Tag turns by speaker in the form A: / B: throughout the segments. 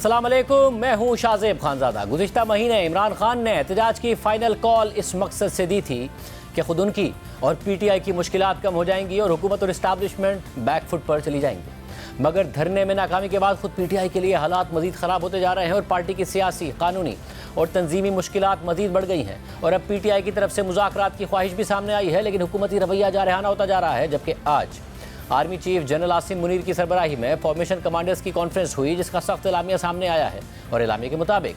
A: अस्सलाम वालेकुम, मैं हूं शाज़ेब खानज़ादा। गुज़िश्ता महीने इमरान खान ने एहतजाज की फ़ाइनल कॉल इस मकसद से दी थी कि खुद उनकी और पीटीआई की मुश्किलात कम हो जाएंगी और हुकूमत और इस्टेब्लिशमेंट बैकफुट पर चली जाएंगी। मगर धरने में नाकामी के बाद खुद पीटीआई के लिए हालात मज़ीद ख़राब होते जा रहे हैं और पार्टी की सियासी, कानूनी और तंजीमी मुश्किलात मज़ीद बढ़ गई हैं। और अब पीटीआई की तरफ से मुज़ाकरात की ख्वाहिश भी सामने आई है, लेकिन हुकूमती रवैया जारहाना होता जा रहा है। जबकि आज army chief general Asim Munir की सरबराही में फॉर्मेशन कमांडर्स की कॉन्फ्रेंस हुई, जिसका सख्त एलामिया सामने आया है। और एलामिया के मुताबिक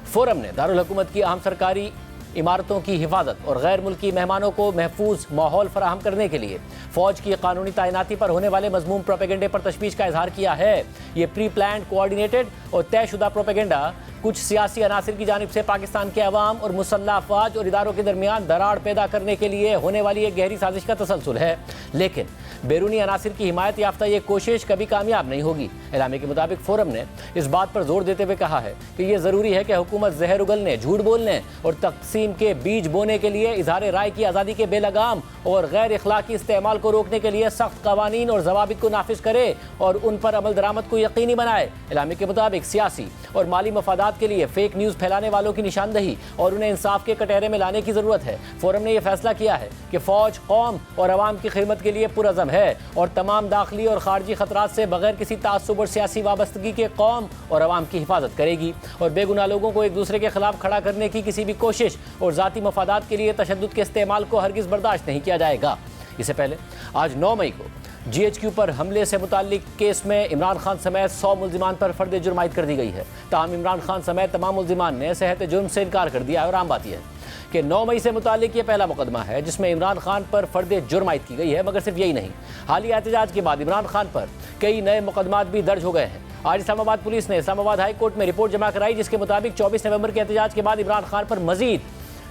A: फोरम ने दारुल हुकूमत की अहम सरकारी इमारतों की हिफाजत और गैर मुल्की मेहमानों को महफूज माहौल फराहम करने के लिए फ़ौज की कानूनी तैनाती पर होने वाले मज़मूम प्रोपेगेंडे पर तशवीश का इजहार किया है। ये प्री प्लान, कोऑर्डिनेटेड और तयशुदा प्रोपेगेंडा कुछ सियासी अनासिर की जानिब से पाकिस्तान के अवाम और मुसल्लह अफवाज और इदारों के दरमियान दरार पैदा करने के लिए होने वाली एक गहरी साजिश का तसलसल है। लेकिन बैरूनी अनासिर की हिमायत याफ्ता ये कोशिश कभी कामयाब नहीं होगी। एलामे के मुताबिक फोरम ने इस बात पर जोर देते हुए कहा है कि यह ज़रूरी है कि हुकूमत जहर उगलने, झूठ बोलने और तकसीम के बीज बोने के लिए इजहार राय की आज़ादी के बेलगाम और गैर इखलाकी इस्तेमाल को रोकने के लिए सख्त कवानीन और जवाबित को नाफिज करे और उन पर अमल दरामद को यकीनी बनाए। एलामे के मुताबिक सियासी और माली मफादात के लिए फेक न्यूज़ फैलाने वालों की निशानदही और उन्हें इंसाफ के कटहरे में लाने की ज़रूरत है। फोरम ने यह फैसला किया है कि फ़ौज कौम और अवाम की खिदमत के लिए पुरअज़म है और तमाम दाखिली और खारजी खतरात से बगैर किसी तासुब और सियासी वाबस्तगी के कौम और अवाम की हिफाजत करेगी और बेगुनाह लोगों को एक दूसरे के खिलाफ खड़ा करने की किसी भी कोशिश और ज़ाती मफादात के लिए तशद्दुद के इस्तेमाल को हरगिज़ बर्दाश्त नहीं किया जाएगा। इससे पहले आज 9 मई को GHQ पर हमले से मुताल्लिक केस में इमरान खान समेत 100 मुल्जिमान पर फर्द जुर्म आयद कर दी गई है। ताहम इमरान खान समेत तमाम मुल्जिमान ने सेहत जुर्म से इनकार कर दिया है और आम बात यह है कि 9 मई से मुताल्लिक ये पहला मुकदमा है जिसमें इमरान खान पर फर्द जुर्म आयद की गई है। मगर सिर्फ यही नहीं, हालिया एहतजाज के बाद इमरान खान पर कई नए मुकदमात भी दर्ज हो गए हैं। आज इस्लामाबाद पुलिस ने इस्लामाबाद हाई कोर्ट में रिपोर्ट जमा कराई, जिसके मुताबिक 24 नवंबर के एहतजाज के बाद इमरान खान पर मजीद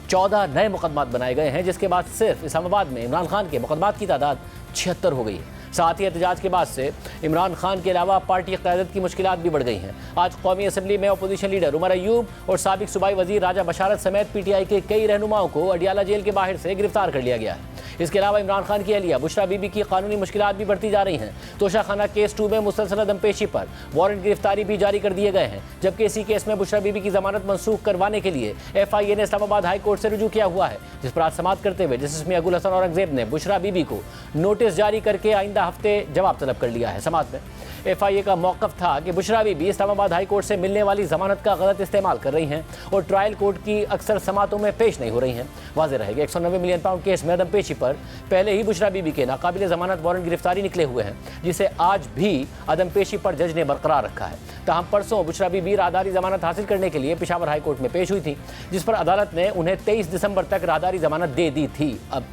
A: 14 नए मुकदमात बनाए गए हैं, जिसके बाद सिर्फ इस्लामाबाद में इमरान खान के मुकदमात की तादाद 76 हो गई है। साथ ही एहतजाज के बाद से इमरान खान के अलावा पार्टी क़यादत की मुश्किलात भी बढ़ गई हैं। आज कौमी असम्बली में अपोजिशन लीडर उमर अयूब और साबिक सूबाई वजीर राजा बशारत समेत पीटीआई के कई रहनुमाओं को अडियाला जेल के बाहर से गिरफ्तार कर लिया गया है। इसके अलावा इमरान खान की अहलिया बुशरा बीबी की कानूनी मुश्किलात भी बढ़ती जा रही हैं। तोशाखाना केस 2 में मुसलसल अदमपेशी पर वारंट गिरफ्तारी भी जारी कर दिए गए हैं, जबकि इसी केस में बुशरा बीबी की जमानत मनसूख करवाने के लिए FIA ने इस्लामाबाद हाई कोर्ट से रुजू किया हुआ है, जिस पर आज समाअत करते हुए जस्टिस मियां गुल हसन औरंगजेब ने बुशरा बीबी को नोटिस जारी करके आइंदा हफ्ते जवाब तलब कर लिया है। समाअत में FIA का मौक़िफ़ था कि बुशरा बीबी इस्लामाबाद हाई कोर्ट से मिलने वाली जमानत का गलत इस्तेमाल कर रही हैं और ट्रायल कोर्ट की अक्सर समातों में पेश नहीं हो रही हैं। वाज़ेह रहे कि 190 मिलियन पाउंड केस में अदमपेशी पर पहले ही बुशरा बीबी के नाकाबिल जमानत वारंट गिरफ्तारी निकले हुए हैं, जिसे आज भी अदमपेशी पर जज ने बरकरार रखा है। ताहम परसों बुशरा बीबी राहदारी जमानत हासिल करने के लिए पेशावर हाई कोर्ट में पेश हुई थी, जिस पर अदालत ने उन्हें 23 दिसंबर तक राहदारी जमानत दे दी थी। अब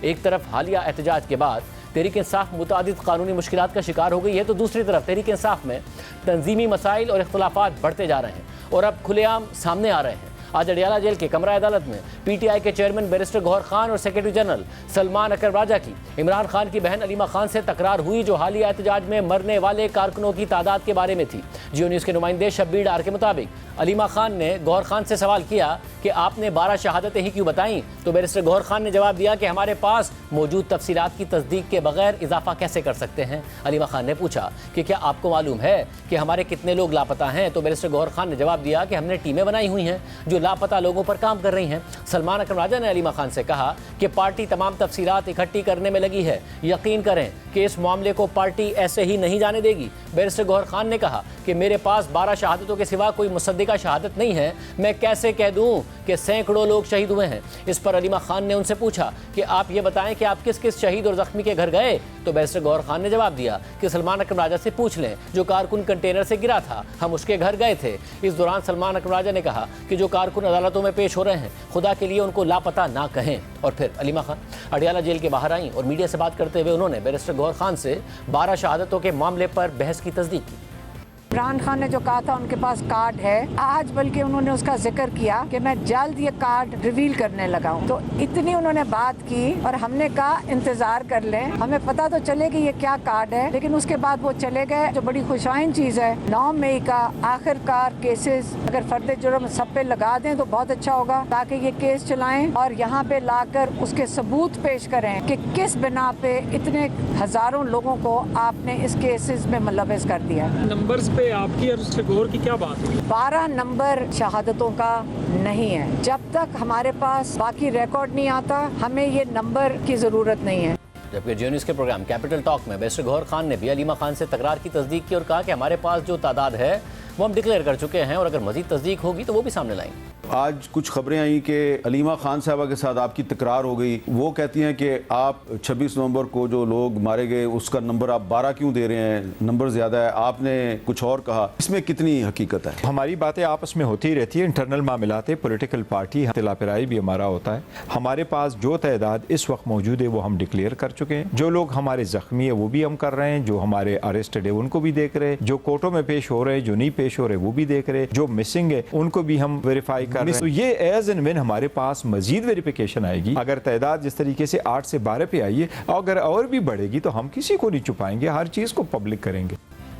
A: एक तरफ हालिया एहतजाज के बाद तहरीक इंसाफ मुतादिद कानूनी मुश्किलात का शिकार हो गई है, तो दूसरी तरफ तहरीक इंसाफ में तंजीमी मसाइल और इख्तलाफात बढ़ते जा रहे हैं और अब खुलेआम सामने आ रहे हैं। आज अडियाला जेल के कमरा अदालत में पीटीआई के चेयरमैन बैरिस्टर गौहर खान और सेक्रेटरी जनरल सलमान अकरम राजा की इमरान खान की बहन अलीमा खान से तकरार हुई, जो हालिया एहतजाज में मरने वाले कारकुनों की तादाद के बारे में थी। जियो न्यूज़ के नुमाइंदे शब्बीर डार के मुताबिक अलीमा खान ने गौहर खान से सवाल किया कि आपने 12 शहादतें ही क्यों बताईं, तो बैरिस्टर गौहर खान ने जवाब दिया कि हमारे पास मौजूद तफसीलात की तस्दीक के बगैर इजाफा कैसे कर सकते हैं। अलीमा खान ने पूछा कि क्या आपको मालूम है कि हमारे कितने लोग लापता हैं, तो बैरिस्टर गौहर खान ने जवाब दिया कि हमने टीमें बनाई हुई हैं जो लापता लोगों पर काम कर रही हैं। सलमान अकरम राजा ने अलीमा खान से कहा कि पार्टी तमाम तफसीलात इकट्ठी करने में लगी है, यकीन करें कि इस मामले को पार्टी ऐसे ही नहीं जाने देगी। बैरिस्टर गौहर खान ने कहा कि मेरे पास 12 शहादतों के सिवा कोई मुसद्दिका शहादत नहीं है, मैं कैसे कह दूं कि सैकड़ों लोग शहीद हुए हैं। इस पर अलीमा खान ने उनसे पूछा कि आप ये बताएं कि आप किस किस शहीद और जख्मी के घर गए, तो बैरिस्टर गौहर खान ने जवाब दिया कि सलमान अकरम राजा से पूछ लें, जो कारकुन कंटेनर से गिरा था हम उसके घर गए थे। इस दौरान सलमान अकरम राजा ने कहा कि जो कारकुन अदालतों में पेश हो रहे हैं, खुदा के लिए उनको लापता ना कहें। और फिर अलीमा खान अडियाला जेल के बाहर आईं और मीडिया से बात करते हुए उन्होंने बैरिस्टर गौहर खान से 12 शहादतों के मामले पर बहस की तस्दीक की।
B: इमरान खान ने जो कहा था उनके पास कार्ड है, आज बल्कि उन्होंने उसका जिक्र किया कि मैं जल्द ये कार्ड रिवील करने लगा हूँ। तो इतनी उन्होंने बात की और हमने कहा इंतजार कर लें, हमें पता तो चले कि ये क्या कार्ड है, लेकिन उसके बाद वो चले गए। जो बड़ी खुशाइन चीज़ है, 9 मई का आखिरकार केसेस अगर फर्द जुर्म सब पे लगा दें तो बहुत अच्छा होगा, ताकि ये केस चलाएं और यहाँ पे लाकर उसके सबूत पेश करें कि किस बिना पे इतने हजारों लोगों को आपने इस केसेस में मुलविस कर दिया।
C: नंबर्स पे आपकी और उससे गौर की क्या बात हुई?
B: 12 नंबर शहादतों का नहीं है। जब तक हमारे पास बाकी रिकॉर्ड नहीं आता, हमें ये नंबर की जरूरत नहीं है।
A: जबकि जियो न्यूज़ के प्रोग्राम कैपिटल टॉक में बैरिस्टर गौहर खान ने भी अलीमा खान से तकरार की तस्दीक की और कहा कि हमारे पास जो तादाद है वो हम डिक्लेयर कर चुके हैं और अगर मजीद तस्दीक होगी तो वो भी सामने लाएंगे।
D: आज कुछ खबरें आई कि अलीमा खान साहबा के साथ आपकी तकरार हो गई। वो कहती हैं कि आप 26 नवंबर को जो लोग मारे गए उसका नंबर आप 12 क्यों दे रहे हैं, नंबर ज़्यादा है। आपने कुछ और कहा, इसमें कितनी हकीकत है?
E: हमारी बातें आपस में होती रहती है, इंटरनल मामलात, पॉलिटिकल पार्टी इख्तिलाफ-ए-राय भी हमारा होता है। हमारे पास जो तादाद इस वक्त मौजूद है वो हम डिक्लेयर कर चुके हैं। जो लोग हमारे जख्मी है वो भी हम कर रहे हैं, जो हमारे अरेस्टेड है उनको भी देख रहे हैं, जो कोर्टों में पेश हो रहे हैं, जो नहीं पेश हो रहे वो भी देख रहे हैं, जो मिसिंग है उनको भी हम वेरीफाई कर रहे हैं। तो ये एज एंड व्हेन हमारे पास मजीद वेरिफिकेशन आएगी, अगर तादाद जिस तरीके से 8 से 12 पे आई है, अगर और भी बढ़ेगी तो हम किसी को नहीं छुपाएंगे, हर चीज़ को पब्लिक करेंगे।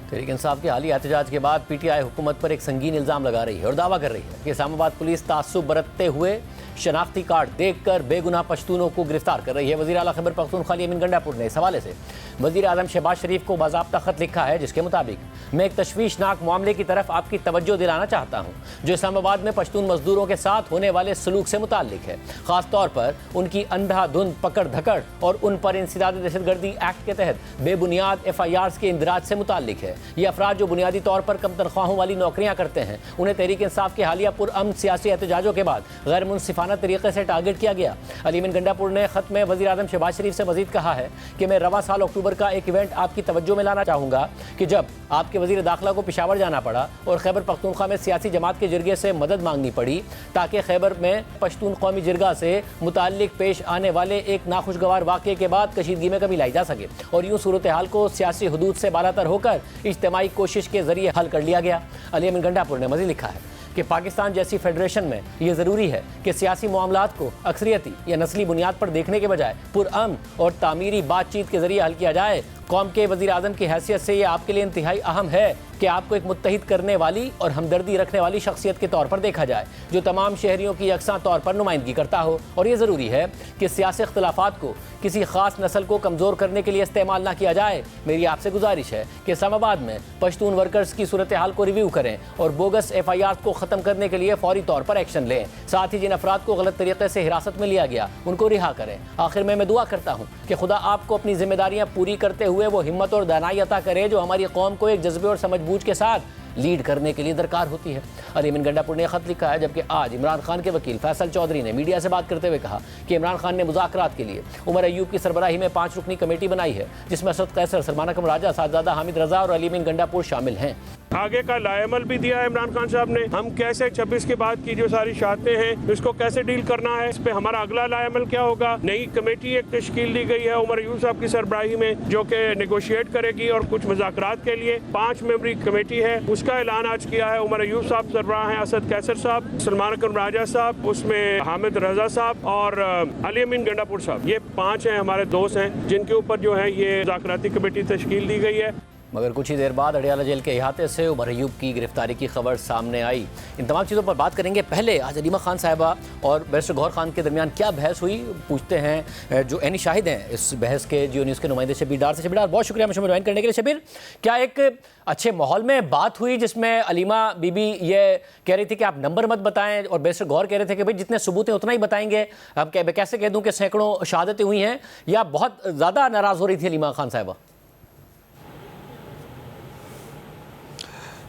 A: तहरीक इंसाफ के हालिया एहतजाज के बाद पीटीआई हुकूमत पर एक संगीन इल्ज़ाम लगा रही है और दावा कर रही है कि इस्लामाबाद पुलिस तासुब बरतते हुए शनाख्ती कार्ड देखकर बेगुनाह पश्तूनों को गिरफ्तार कर रही है। वज़ीर आला खैबर पख्तूनख्वा अमीन गंडापुर ने इस हवाले से वज़ीर आज़म शहबाज शरीफ को बाज़ाब्ता ख़त लिखा है, जिसके मुताबिक मैं एक तशवीशनाक मामले की तरफ आपकी तवज्जो दिलाना चाहता हूँ जो इस्लामाबाद में पश्तून मजदूरों के साथ होने वाले सलूक से मुताल्लिक है, ख़ासतौर पर उनकी अंधाधुंध पकड़ धकड़ और उन पर इंसदाद दहशतगर्दी एक्ट के तहत बेबुनियाद FIRs के इंदराज से मुताल्लिक है। ये अफराद जो बुनियादी तौर पर कम तनख्वाहों वाली नौकरियाँ करते हैं, उन्हें तहरीक इंसाफ के हालिया पुरअमन सियासी एहतजाजों के बाद गैर मुनसिफाना तरीके से टारगेट किया गया। अमीन गंडापुर ने खत में वज़ीर आज़म शहबाज शरीफ से मजीद कहा है कि मैं रवा साल अक्टूबर का एक इवेंट आपकी तवज्जो में लाना चाहूँगा कि जब आपके वज़ीर दाखिला को पेशावर जाना पड़ा और खैबर पख्तूनख्वा में सियासी जमात के जरिए से मदद मांगनी पड़ी ताकि खैबर में पश्तून कौमी जिरगा से मुताल्लिक पेश आने वाले एक नाखुशगवार वाक़े के बाद कशीदगी में कमी लाई जा सके और यूँ सूरत हाल को सियासी हदूद से बालातर होकर इज्तिमाई कोशिश के जरिए हल कर लिया गया। अमीन गंडापुर ने मज़ीद लिखा है कि पाकिस्तान जैसी फेडरेशन में यह ज़रूरी है कि सियासी मामलात को अक्सरियती या नस्ली बुनियाद पर देखने के बजाय पुरअमन और तामीरी बातचीत के जरिए हल किया जाए। कौम के वज़ीर आज़म की हैसियत से यह आपके लिए इंतहाई अहम है कि आपको एक मुत्तहिद करने वाली और हमदर्दी रखने वाली शख्सियत के तौर पर देखा जाए जो तमाम शहरियों की यकसा तौर पर नुमाइंदगी करता हो। और ये ज़रूरी है कि सियासी इख्तिलाफात को किसी ख़ास नस्ल को कमज़ोर करने के लिए इस्तेमाल ना किया जाए। मेरी आपसे गुजारिश है कि इस्लामाबाद में पश्तून वर्कर्स की सूरत हाल को रिव्यू करें और बोगस FIRs को ख़त्म करने के लिए फौरी तौर पर एक्शन लें। साथ ही जिन अफराद को गलत तरीके से हिरासत में लिया गया उनको रिहा करें। आखिर में मैं दुआ करता हूँ कि खुदा आपको अपनी जिम्मेदारियाँ पूरी करते हुए वो हिम्मत और दानाई अता करे जो हमारी कौम को एक जज्बे और समझबूझ के साथ लीड करने के लिए दरकार होती है। अमीन गंडापुर ने खत लिखा है, जबकि आज इमरान खान के वकील फैसल चौधरी ने मीडिया से बात करते हुए कहा कि इमरान खान ने मुज़ाकरात के लिए उमर अयूब की सरबराही में 5 रुकनी कमेटी बनाई है जिसमें असद कैसर, सलमान अकरम राजा, साहबजादा हामिद रजा और अमीन गंडापुर शामिल हैं।
C: आगे का लाएमल भी दिया है इमरान खान साहब ने, हम कैसे 26 के बाद की जो सारी शहादतें हैं इसको कैसे डील करना है, इस पे हमारा अगला लाएमल क्या होगा। नई कमेटी एक तश्कील दी गई है उमर अयूब साहब की सरबराही में जो कि नेगोशिएट करेगी और कुछ मुज़ाकरात के लिए 5 मेंबरी कमेटी है, उसका ऐलान आज किया है। उमर अयूब साहब सरबराह हैं, असद कैसर साहब, सलमान अकरम राजा साहब, उसमें हामिद रजा साहब और अमीन गंडापुर साहब, ये 5 हैं हमारे दोस्त हैं जिनके ऊपर जो है ये मुज़ाकराती कमेटी तश्कील दी गई है।
A: मगर कुछ ही देर बाद अडियाला जेल के अहाते से उमर अयूब की गिरफ्तारी की खबर सामने आई। इन तमाम चीज़ों पर बात करेंगे। पहले आज अलीमा खान साहिबा और बैरिस्टर गौहर खान के दरमियान क्या बहस हुई, पूछते हैं जो एनी शाहिद हैं इस बहस के, जियो न्यूज़ के नुमाइंदे शबीर डार से। शबीर डार, बहुत शुक्रिया मुझे ज्वाइन करने के लिए। शबीर, क्या एक अच्छे माहौल में बात हुई जिसमें अलीमा बीबी ये कह रही थी कि आप नंबर मत बताएं और बैरिस्टर गौहर कह रहे थे कि भाई जितने सबूत हैं उतना ही बताएंगे, अब कैसे कह दूँ कि सैकड़ों शहादतें हुई हैं, या बहुत ज़्यादा नाराज़ हो रही थी अलीमा खान साहिबा?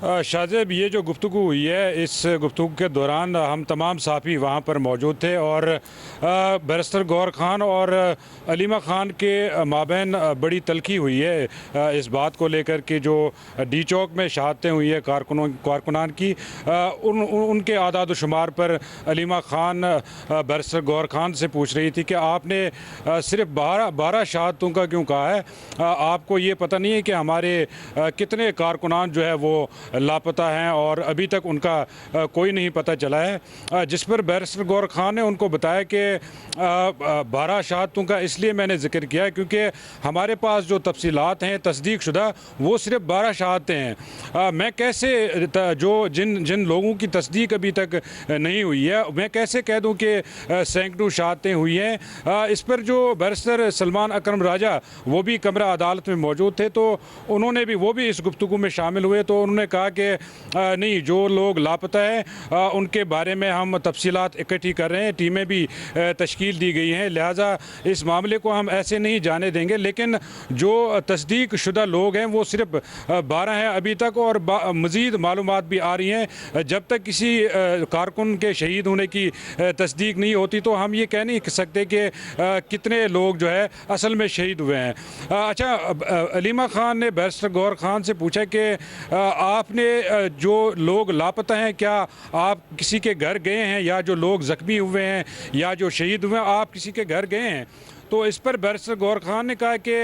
F: शाहजेब, ये जो गुफ्तगू हुई है, इस गुफ्तगू के दौरान हम तमाम साफ़ी वहाँ पर मौजूद थे और बैरिस्टर गौहर खान और अलीमा खान के माबैन बड़ी तलखी हुई है इस बात को लेकर कि जो डी चौक में शहादतें हुई है कारकुनान की, उनके आदाद शुमार पर अलीमा खान बैरिस्टर गौहर खान से पूछ रही थी कि आपने सिर्फ 12 शहादतों का क्यों कहा है, आपको ये पता नहीं है कि हमारे कितने कारकुनान जो है वो लापता हैं और अभी तक उनका कोई नहीं पता चला है। जिस पर बैरिस्टर गौहर खान ने उनको बताया कि 12 शहादतों का इसलिए मैंने जिक्र किया है क्योंकि हमारे पास जो तफसीलात हैं तस्दीक शुदा वो सिर्फ 12 शहादतें हैं। मैं कैसे जो जिन लोगों की तस्दीक अभी तक नहीं हुई है, मैं कैसे कह दूँ कि सैकड़ों शहादतें हुई हैं। इस पर जो बैरिस्टर सलमान अकरम राजा वो भी कमरा अदालत में मौजूद थे, तो उन्होंने भी वो भी इस गुफ्तगू में शामिल हुए, तो उन्होंने कहा कहा कि नहीं, जो लोग लापता हैं उनके बारे में हम तफसीलात इकट्ठी कर रहे हैं, टीमें भी तश्कील दी गई हैं, लिहाजा इस मामले को हम ऐसे नहीं जाने देंगे। लेकिन जो तस्दीक शुदा लोग हैं वो सिर्फ 12 हैं अभी तक, और मज़ीद मालूमात भी आ रही हैं। जब तक किसी कारकुन के शहीद होने की तस्दीक नहीं होती तो हम ये कह नहीं सकते कि कितने लोग जो है असल में शहीद हुए हैं। अच्छा, अलीमा खान ने बैरिस्टर गौहर खान से पूछा कि आपने जो लोग लापता हैं, क्या आप किसी के घर गए हैं, या जो लोग ज़ख्मी हुए हैं या जो शहीद हुए हैं आप किसी के घर गए हैं? तो इस पर बैरिस्टर गौहर खान ने कहा कि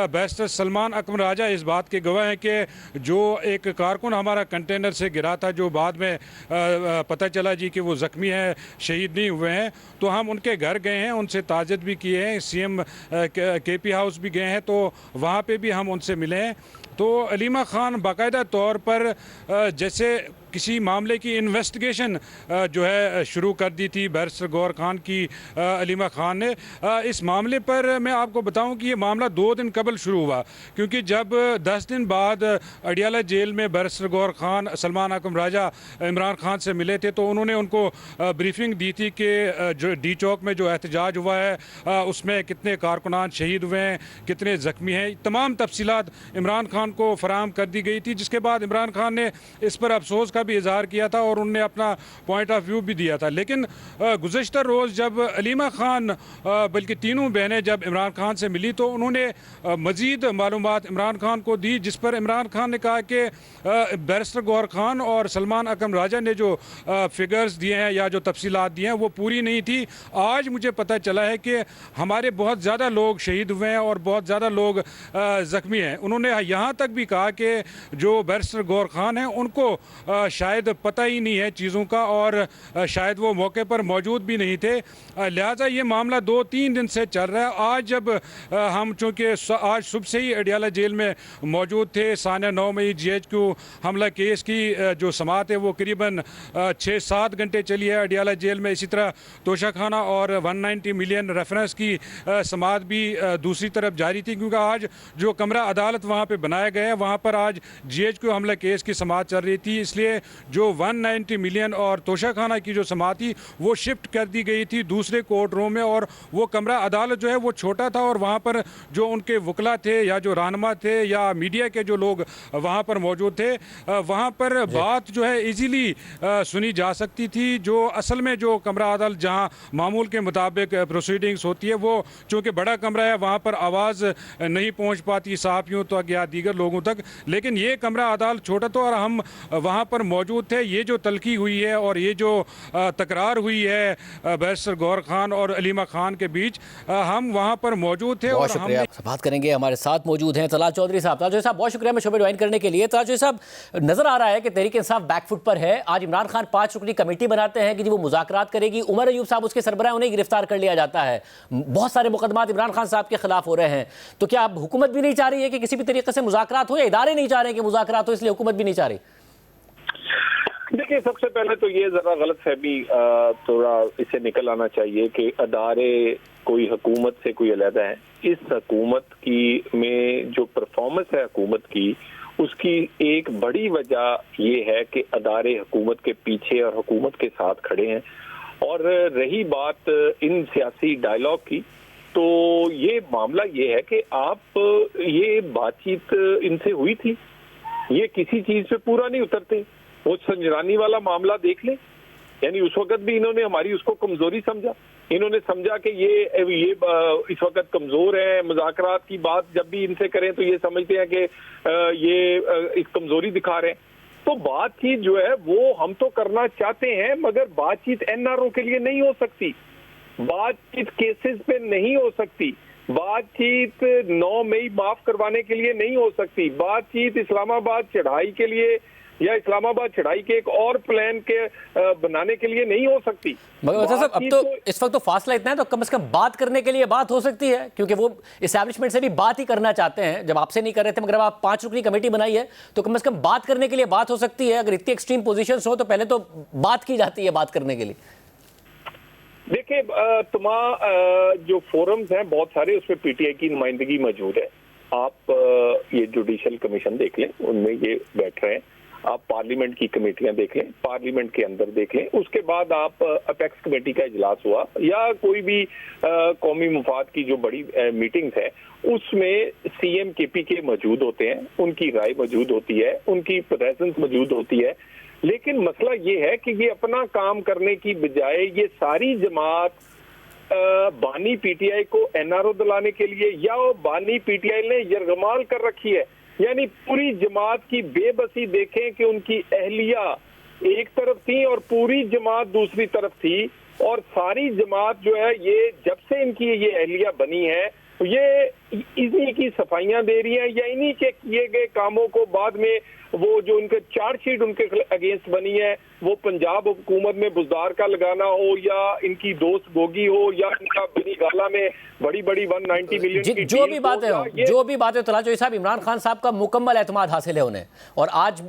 F: बैरिस्टर सलमान अकरम राजा इस बात के गवाह हैं कि जो एक कारकुन हमारा कंटेनर से गिरा था, जो बाद में पता चला जी कि वो ज़ख्मी है, शहीद नहीं हुए हैं, तो हम उनके घर गए हैं, उनसे ताज़ियत भी किए हैं, CM KP हाउस भी गए हैं, तो वहाँ पे भी हम उनसे मिले हैं। तो अलीमा खान बाकायदा तौर पर जैसे किसी मामले की इन्वेस्टिगेशन जो है शुरू कर दी थी बैरिस्टर गौहर खान की अलीमा खान ने। इस मामले पर मैं आपको बताऊं कि ये मामला 2 दिन कबल शुरू हुआ, क्योंकि जब 10 दिन बाद अडियाला जेल में बैरिस्टर गौहर खान सलमान अकरम राजा इमरान खान से मिले थे, तो उन्होंने उनको ब्रीफिंग दी थी कि जो डी चौक में जो एहतजाज हुआ है उसमें कितने कारकुनान शहीद हुए हैं, कितने ज़ख्मी हैं, तमाम तफसीलात इमरान खान को फराहम कर दी गई थी। जिसके बाद इमरान खान ने इस पर अफसोस का भी इजहार किया था और उन्होंने अपना पॉइंट ऑफ व्यू भी दिया था। लेकिन गुज़श्ता रोज़ जब अलीमा खान बल्कि तीनों बहनें जब इमरान खान से मिली तो उन्होंने मज़ीद मालूमात इमरान खान को दी, जिस पर इमरान खान ने कहा कि बैरिस्टर गौहर खान और सलमान अकरम राजा ने जो फिगर्स दिए हैं या जो तफसीलात दिए हैं वो पूरी नहीं थी। आज मुझे पता चला है कि हमारे बहुत ज़्यादा लोग शहीद हुए हैं और बहुत ज़्यादा लोग ज़ख्मी हैं। उन्होंने यहाँ तक भी कहा कि जो बैरिस्टर गौहर खान हैं उनको शायद पता ही नहीं है चीज़ों का, और शायद वो मौके पर मौजूद भी नहीं थे। लिहाजा ये मामला 2-3 दिन से चल रहा है। आज जब हम चूँकि आज सुबह से ही अडियाला जेल में मौजूद थे, साने 9 मई GHQ हमला केस की जो समाअत है वो करीबन 6-7 घंटे चली है अडियाला जेल में। इसी तरह तोशाखाना और 190 मिलियन रेफरेंस की समाअत भी दूसरी तरफ जारी थी, क्योंकि आज जो कमरा अदालत वहाँ पर बनाया गया है वहाँ पर आज GHQ हमला केस की समाअत चल रही थी, इसलिए जो 190 मिलियन और तोशाखाना की जो समाअत थी वो शिफ्ट कर दी गई थी दूसरे कोर्ट रूम में। और वो कमरा अदालत जो है वो छोटा था और वहाँ पर जो उनके वकला थे या जो रहनुमा थे या मीडिया के जो लोग वहाँ पर मौजूद थे, वहाँ पर बात जो है इजीली सुनी जा सकती थी। जो असल में जो कमरा अदालत जहाँ मामूल के मुताबिक प्रोसीडिंग्स होती है, वो चूँकि बड़ा कमरा है वहाँ पर आवाज़ नहीं पहुँच पाती सहाफ़ियों तक या दीगर लोगों तक, लेकिन ये कमरा अदालत छोटा था और हम वहाँ पर मौजूद थे। ये जो तलखी हुई है और ये जो तकरार हुई है बैरिस्टर गौहर खान और अलीमा खान के बीच, हम वहाँ पर मौजूद थे।
A: बहुत शुक्रिया। बात करेंगे, हमारे साथ मौजूद हैं तलाल चौधरी साहब। तलाल चौधरी साहब बहुत शुक्रिया मुझे ज्वाइन करने के लिए। तलाल चौधरी साहब, नजर आ रहा है कि तहरीक इंसाफ बैकफुट पर है। आज इमरान खान 5 रुकनी कमेटी बनाते हैं कि वो मुज़ाकरात करेगी, उमर अयूब साहब उसके सरबराह, उन्हें गिरफ्तार कर लिया जाता है, बहुत सारे मुकदमात इमरान खान साहब के खिलाफ हो रहे हैं। तो क्या अब हुकूमत भी नहीं चाह रही है कि किसी भी तरीके से मुज़ाकरात हो, या इदारे नहीं चाह रहे हैं कि मुज़ाकरात हो इसलिए हुकूमत भी नहीं चाह रही?
G: देखिए, सबसे पहले तो ये जरा गलत फहमी थोड़ा इससे निकल आना चाहिए कि अदारे कोई हुकूमत से कोई अलहदा है। इस हुकूमत की में जो परफॉर्मेंस है हुकूमत की, उसकी एक बड़ी वजह ये है कि अदारे हुकूमत के पीछे और हुकूमत के साथ खड़े हैं। और रही बात इन सियासी डायलॉग की, तो ये मामला ये है कि आप ये बातचीत इनसे हुई थी, ये किसी चीज पे पूरा नहीं उतरते। वो संजरानी वाला मामला देख ले, यानी उस वक्त भी इन्होंने हमारी उसको कमजोरी समझा। इन्होंने समझा कि ये इस वक्त कमजोर है। मुज़ाकरात की बात जब भी इनसे करें तो ये समझते हैं कि ये एक कमजोरी दिखा रहे हैं। तो बातचीत जो है वो हम तो करना चाहते हैं, मगर बातचीत NRO के लिए नहीं हो सकती, बातचीत केसेस पे नहीं हो सकती, बातचीत 9 मई माफ करवाने के लिए नहीं हो सकती, बातचीत इस्लामाबाद चढ़ाई के लिए या इस्लामाबाद चढ़ाई के एक और प्लान के बनाने के लिए नहीं हो सकती।
A: मगर साहब, अब तो इस वक्त तो फासला इतना है, तो कम से कम बात करने के लिए बात हो सकती है, क्योंकि वो इस्टेब्लिशमेंट से भी बात ही करना चाहते हैं। जब आपसे नहीं कर रहे थे, मगर अब आप 5 रुकनी कमेटी बनाई है तो कम से कम बात करने के लिए बात हो सकती है। अगर इतनी एक्सट्रीम पोजीशंस हो तो पहले तो बात की जाती है बात करने के लिए।
G: देखिए, जो फोरम्स हैं बहुत सारे, उसमें PTI की नुमाइंदगी मौजूद है। आप ये जुडिशल कमीशन देख लें, उनमें ये बैठ रहे हैं। आप पार्लियामेंट की कमेटियां देख लें, पार्लियामेंट के अंदर देख लें, उसके बाद आप अपेक्स कमेटी का इजलास हुआ या कोई भी कौमी मुफाद की जो बड़ी मीटिंग्स है, उसमें सीएम केपीके मौजूद होते हैं, उनकी राय मौजूद होती है, उनकी प्रेजेंस मौजूद होती है। लेकिन मसला ये है कि ये अपना काम करने की बजाय ये सारी जमात बानी पीटीआई को एनआरओ दिलाने के लिए, या बानी पीटीआई ने यरगमाल कर रखी है, यानी पूरी जमात की बेबसी देखें कि उनकी अहलिया एक तरफ थी और पूरी जमात दूसरी तरफ थी, और सारी जमात जो है ये जब से इनकी ये अहलिया बनी है तो ये इन्हीं की सफाइयां दे रही हैं या इन्हीं के किए गए कामों को बाद में वो जो उनके चार्जशीट उनके अगेंस्ट बनी है, वो पंजाब हुकूमत में बुजदार का लगाना हो या इनकी दोस्त गोगी हो या इनका बनी गाला में बड़ी बड़ी 190 मिलियन की
A: जो भी बातें हो, जो भी बातें, तलाजोई साहब, इमरान खान साहब का मुकम्मल एतमाद हासिल है उन्हें, और आज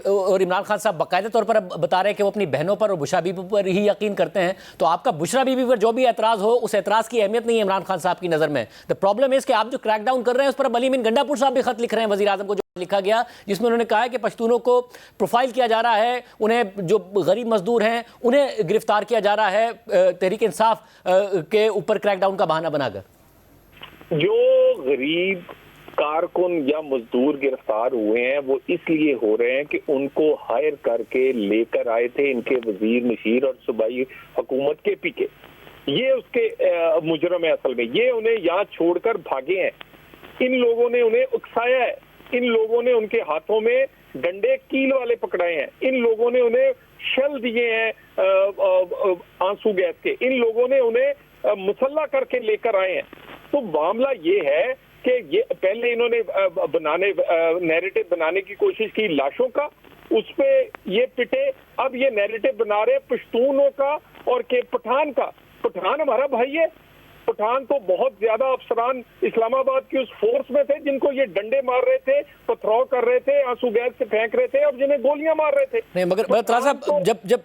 A: और इमरान खान साहब बाकायदा तौर पर बता रहे हैं कि वो अपनी बहनों पर और बुशरा बीबी पर ही यकीन करते हैं। तो आपका बुशरा बीबी पर जो भी एतराज़ हो, उस एतराज़ की अहमियत नहीं है इमरान खान साहब की नज़र में। द प्रॉब्लम इज़ कि आप जो क्रैकडाउन कर रहे हैं उस पर अब अली अमीन गंडापुर साहब भी खत लिख रहे हैं वज़ीर आज़म को, जो लिखा गया जिसमें उन्होंने कहा है कि पश्तूनों को प्रोफाइल किया जा रहा है, उन्हें जो गरीब मजदूर हैं उन्हें गिरफ्तार किया जा रहा है तहरीक इंसाफ के ऊपर क्रैकडाउन का बहाना बनाकर।
G: जो गरीब कारकुन या मजदूर गिरफ्तार हुए हैं वो इसलिए हो रहे हैं कि उनको हायर करके लेकर आए थे इनके वजीर नशीर और सूबाई हुकूमत के पीके, ये उसके मुजरम है असल में। ये उन्हें यहाँ छोड़कर भागे हैं, इन लोगों ने उन्हें उकसाया है, इन लोगों ने उनके हाथों में डंडे कील वाले पकड़ाए हैं, इन लोगों ने उन्हें शल दिए हैं आंसू गैस के, इन लोगों ने उन्हें मुसल्ला करके लेकर आए हैं। तो मामला ये है कि ये पहले इन्होंने नैरेटिव बनाने की कोशिश की लाशों का, उस पे ये पिटे, अब ये नैरेटिव बना रहे पश्तूनों का और के पठान का। पठान हमारा भाई है, पठान तो बहुत ज्यादा अफसरान इस्लामाबाद की उस फोर्स में थे जिनको ये डंडे मार रहे थे, पथराव कर रहे थे, आंसू गैस से फेंक रहे थे और जिन्हें गोलियां मार रहे थे।
A: नहीं मगर तला साहब, जब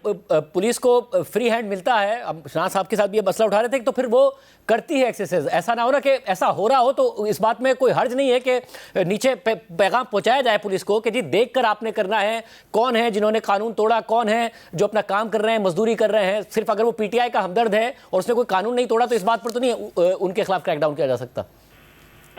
A: पुलिस को फ्री हैंड मिलता है, अब शहनाज साहब के साथ भी ये मसला उठा रहे थे, तो फिर वो करती है एक्सेसेस। ऐसा ना हो ना कि ऐसा हो रहा हो, तो इस बात में कोई हर्ज नहीं है कि नीचे पैगाम पहुंचाया जाए पुलिस को कि जी देखकर आपने करना है, कौन है जिन्होंने कानून तोड़ा, कौन है जो अपना काम कर रहे हैं, मजदूरी कर रहे हैं। सिर्फ अगर वो पीटीआई का हमदर्द है और उसने कोई कानून नहीं तोड़ा तो इस बात पर तो नहीं उनके खिलाफ क्रैकडाउन किया जा सकता।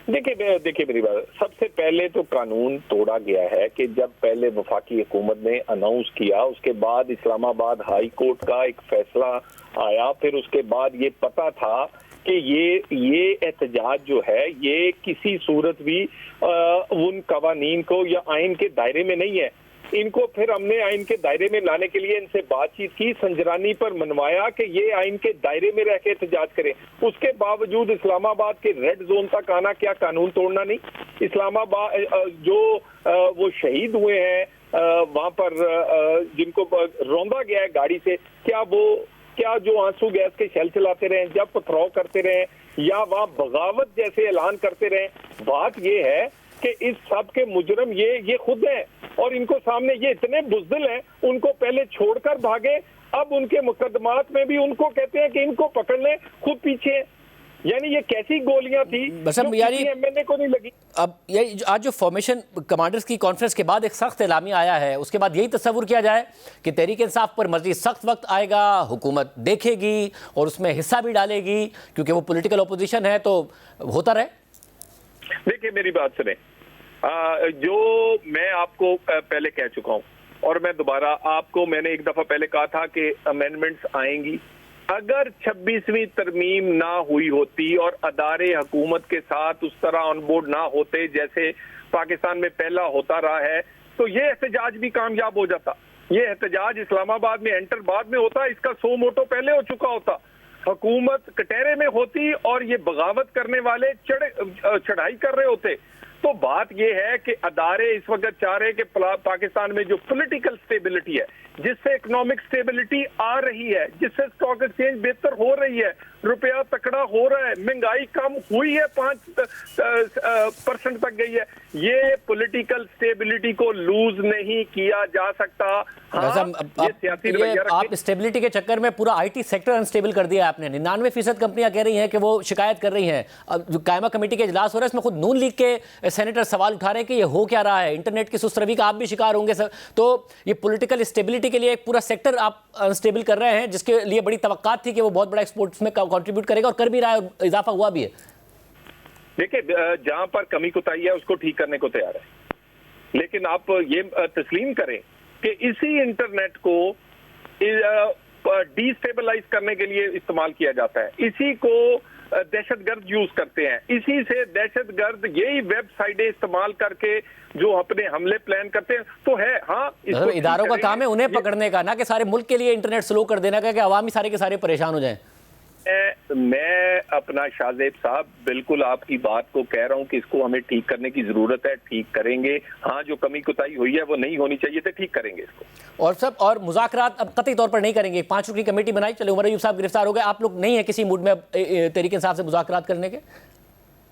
G: देखिए मेरी बात, सबसे पहले तो कानून तोड़ा गया है कि जब पहले वफाकी हुकूमत ने अनाउंस किया, उसके बाद इस्लामाबाद हाई कोर्ट का एक फैसला आया, फिर उसके बाद ये पता था कि ये एहतजाज जो है ये किसी सूरत भी उन कवानीन को या आइन के दायरे में नहीं है। इनको फिर हमने आइन के दायरे में लाने के लिए इनसे बातचीत की, संजरानी पर मनवाया कि ये आइन के दायरे में रह के एहतजाज करें। उसके बावजूद इस्लामाबाद के रेड जोन तक आना क्या कानून तोड़ना नहीं? इस्लामाबाद जो वो शहीद हुए हैं वहां पर जिनको रौंदा गया है गाड़ी से, क्या जो आंसू गैस के शेल चलाते रहे, जब पथराव करते रहे या वहां बगावत जैसे ऐलान करते रहे, बात ये है कि इस सब के मुजरम ये खुद हैं और इनको सामने ये इतने बुज़दिल हैं, उनको पहले छोड़कर भागे, अब उनके मुकदमात में भी उनको कहते हैं कि इनको पकड़ लें, खुद पीछे। यानी ये कैसी गोलियां थी जो किसी एमएनए को नहीं लगी।
A: अब ये आज जो फॉर्मेशन कमांडर्स की कॉन्फ्रेंस के बाद एक सख्त एलामिया आया है, उसके बाद यही तस्वुर किया जाए कि तहरीक इंसाफ पर मजीद सख्त वक्त आएगा, हुकूमत देखेगी और उसमें हिस्सा भी डालेगी, क्योंकि वो पॉलिटिकल ओपोजिशन है, तो होता रहे।
G: देखिए मेरी बात सुने, जो मैं आपको पहले कह चुका हूं और मैं दोबारा आपको, मैंने एक दफा पहले कहा था कि अमेंडमेंट्स आएंगी। अगर 26वीं तरमीम ना हुई होती और अदारे हुकूमत के साथ उस तरह ऑन बोर्ड ना होते जैसे पाकिस्तान में पहला होता रहा है, तो ये एहतजाज भी कामयाब हो जाता। ये एहतजाज इस्लामाबाद में एंटर बाद में होता, इसका 100 मोटो पहले हो चुका होता। हुकूमत कटहरे में होती और ये बगावत करने वाले चढ़ाई कर रहे होते। तो बात यह है कि अदारे इस वक्त चाह रहे हैं कि पाकिस्तान में जो पॉलिटिकल स्टेबिलिटी है, जिससे इकोनॉमिक स्टेबिलिटी आ रही है, जिससे स्टॉक एक्सचेंज बेहतर हो रही है, रुपया तकड़ा हो रहा है, महंगाई कम हुई है, 5% तक गई है। ये पॉलिटिकल स्टेबिलिटी को लूज नहीं किया जा सकता। ये सियासी रवैया
A: आप स्टेबिलिटी के चक्कर में पूरा आईटी सेक्टर अनस्टेबल कर दिया आपने। 99% कंपनियां कह रही हैं कि वो शिकायत कर रही हैं। अब जो कायमा कमेटी के इजलास हो रहा है इसमें खुद नून लीग के सेनेटर सवाल उठा रहे हैं कि ये हो क्या रहा है, इंटरनेट की सुस्त रवि का आप भी शिकार होंगे सर। तो ये पॉलिटिकल स्टेबिलिटी के लिए एक पूरा सेक्टर आप अनस्टेबल कर रहे हैं, जिसके लिए बड़ी तवक्कात थी कि वो बहुत बड़ा एक्सपोर्ट्स में कंट्रीब्यूट करेगा और कर भी रहा है, इजाफा हुआ भी है।
G: देखिए, जहां पर कमी कुताही है उसको ठीक करने को तैयार है, लेकिन आप ये तस्लीम करें कि इसी इंटरनेट को डिस्टेबलाइज करने के लिए इस्तेमाल किया जाता है, इसी को दहशतगर्द यूज करते हैं, इसी से दहशतगर्द यही वेबसाइटें इस्तेमाल करके जो अपने हमले प्लान करते हैं। तो है हाँ,
A: इदारों का काम है उन्हें पकड़ने का, ना कि सारे मुल्क के लिए इंटरनेट स्लो कर देना का कि अवामी सारे के सारे परेशान हो जाएं।
G: मैं अपना शाहजेब साहब बिल्कुल आपकी बात को कह रहा हूं कि इसको हमें ठीक करने की जरूरत है, ठीक करेंगे। हाँ, जो कमी कुताही हुई है वो नहीं होनी चाहिए, तो ठीक करेंगे इसको।
A: और मुज़ाकरात अब कतई तौर पर नहीं करेंगे। 5 रुकनी कमेटी बनाई, चले उमर अयूब साहब गिरफ्तार हो गए, आप लोग नहीं है किसी मूड में तहरीक इंसाफ से मुज़ाकरात करने के?